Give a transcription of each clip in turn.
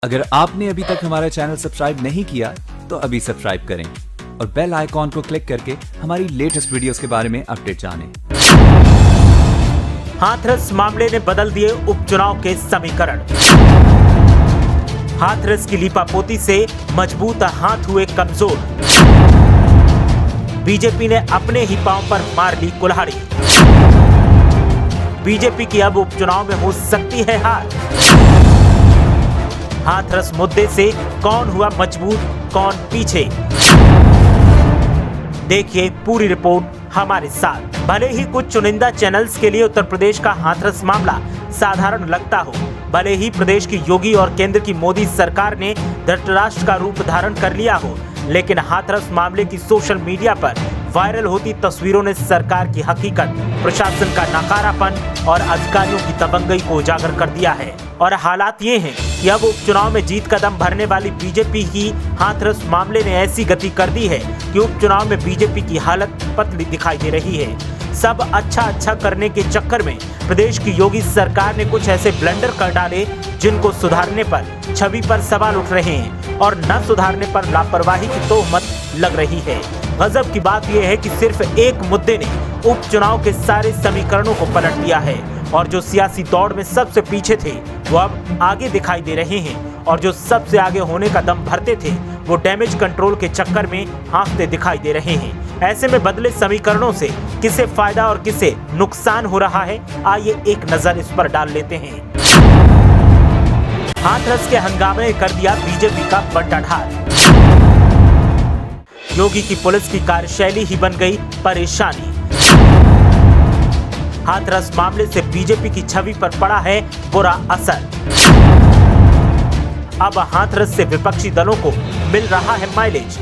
अगर आपने अभी तक हमारा चैनल सब्सक्राइब नहीं किया तो अभी सब्सक्राइब करें और बेल आइकॉन को क्लिक करके हमारी लेटेस्ट वीडियोस के बारे में अपडेट जानें। हाथरस मामले ने बदल दिए उपचुनाव के समीकरण। हाथरस की लीपापोती से मजबूत हाथ हुए कमजोर। बीजेपी ने अपने ही पांव पर मार ली कुल्हाड़ी। बीजेपी की अब उपचुनाव में हो सकती है हार। हाथरस मुद्दे से कौन हुआ मजबूत, कौन पीछे, देखिए पूरी रिपोर्ट हमारे साथ। भले ही कुछ चुनिंदा चैनल्स के लिए उत्तर प्रदेश का हाथरस मामला साधारण लगता हो, भले ही प्रदेश की योगी और केंद्र की मोदी सरकार ने धृतराष्ट्र का रूप धारण कर लिया हो, लेकिन हाथरस मामले की सोशल मीडिया पर वायरल होती तस्वीरों ने सरकार की हकीकत, प्रशासन का नकारापन और अधिकारियों की दबंगई को उजागर कर दिया है। और हालात ये हैं कि अब उपचुनाव में जीत कदम भरने वाली बीजेपी की हाथरस मामले ने ऐसी गति कर दी है कि उपचुनाव में बीजेपी की हालत पतली दिखाई दे रही है। सब अच्छा करने के चक्कर में प्रदेश की योगी सरकार ने कुछ ऐसे ब्लंडर कर डाले जिनको सुधारने पर छवि पर सवाल उठ रहे हैं और न सुधारने पर लापरवाही की तोहमत लग रही है। गजब की बात यह है कि सिर्फ एक मुद्दे ने उपचुनाव के सारे समीकरणों को पलट दिया है और जो सियासी दौड़ में सबसे पीछे थे वो अब आगे दिखाई दे रहे हैं और जो सबसे आगे होने का दम भरते थे वो डैमेज कंट्रोल के चक्कर में हाँफते दिखाई दे रहे हैं। ऐसे में बदले समीकरणों से किसे फायदा और किसे नुकसान हो रहा है, आइए एक नजर इस पर डाल लेते हैं। हाथरस के हंगामे ने कर दिया बीजेपी का बंटा ढाल। योगी की पुलिस की कार्यशैली ही बन गई परेशानी। हाथरस मामले से बीजेपी की छवि पर पड़ा है बुरा असर। अब हाथरस से विपक्षी दलों को मिल रहा है माइलेज।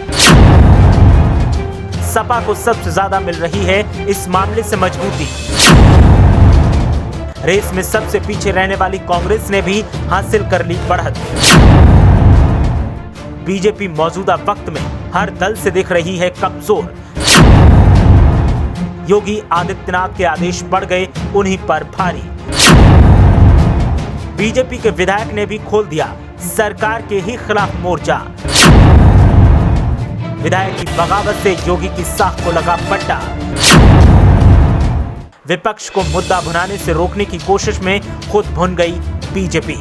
सपा को सबसे ज्यादा मिल रही है इस मामले से मजबूती। रेस में सबसे पीछे रहने वाली कांग्रेस ने भी हासिल कर ली बढ़त। बीजेपी मौजूदा वक्त में हर दल से दिख रही है कमजोर। योगी आदित्यनाथ के आदेश पड़ गए उन्हीं पर भारी। बीजेपी के विधायक ने भी खोल दिया सरकार के ही खिलाफ मोर्चा। विधायक की बगावत से योगी की साख को लगा पट्टा। विपक्ष को मुद्दा भुनाने से रोकने की कोशिश में खुद भुन गई बीजेपी।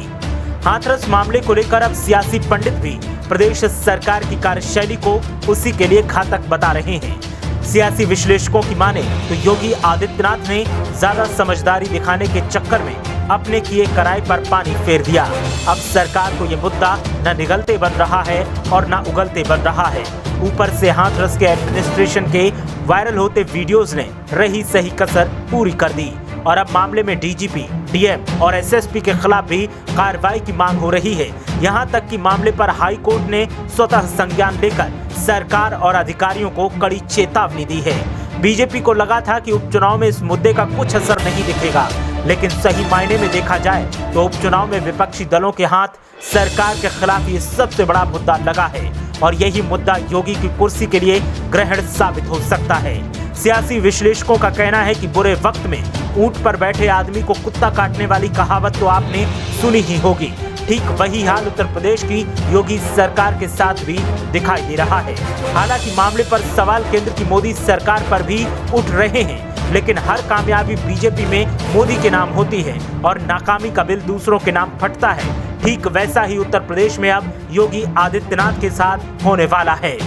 हाथरस मामले को लेकर अब सियासी पंडित भी प्रदेश सरकार की कार्यशैली को उसी के लिए घातक बता रहे हैं। सियासी विश्लेषकों की माने तो योगी आदित्यनाथ ने ज्यादा समझदारी दिखाने के चक्कर में अपने किए कराए पर पानी फेर दिया। अब सरकार को यह मुद्दा न निगलते बन रहा है और न उगलते बन रहा है। ऊपर से हाथरस के एडमिनिस्ट्रेशन के वायरल होते वीडियोस ने रही सही कसर पूरी कर दी और अब मामले में डीजीपी, डीएम और एसएसपी के खिलाफ भी कार्रवाई की मांग हो रही है। यहां तक कि मामले पर हाई कोर्ट ने स्वतः संज्ञान लेकर सरकार और अधिकारियों को कड़ी चेतावनी दी है। बीजेपी को लगा था कि उपचुनाव में इस मुद्दे का कुछ असर नहीं दिखेगा, लेकिन सही मायने में देखा जाए तो उपचुनाव में विपक्षी दलों के हाथ सरकार के खिलाफ ये सबसे बड़ा मुद्दा लगा है और यही मुद्दा योगी की कुर्सी के लिए ग्रहण साबित हो सकता है। सियासी विश्लेषकों का कहना है कि बुरे वक्त में ऊंट पर बैठे आदमी को कुत्ता काटने वाली कहावत तो आपने सुनी ही होगी। ठीक वही हाल उत्तर प्रदेश की योगी सरकार के साथ भी दिखाई दे रहा है। हालांकि मामले पर सवाल केंद्र की मोदी सरकार पर भी उठ रहे हैं, लेकिन हर कामयाबी बीजेपी में मोदी के नाम होती है और नाकामी का बिल दूसरों के नाम फटता है। ठीक वैसा ही उत्तर प्रदेश में अब योगी आदित्यनाथ के साथ होने वाला है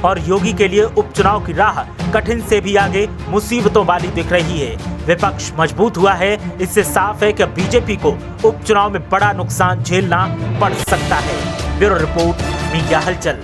और योगी के लिए उपचुनाव की राह कठिन से भी आगे मुसीबतों वाली दिख रही है। विपक्ष मजबूत हुआ है, इससे साफ है कि बीजेपी को उपचुनाव में बड़ा नुकसान झेलना पड़ सकता है। ब्यूरो रिपोर्ट, मीडिया हलचल।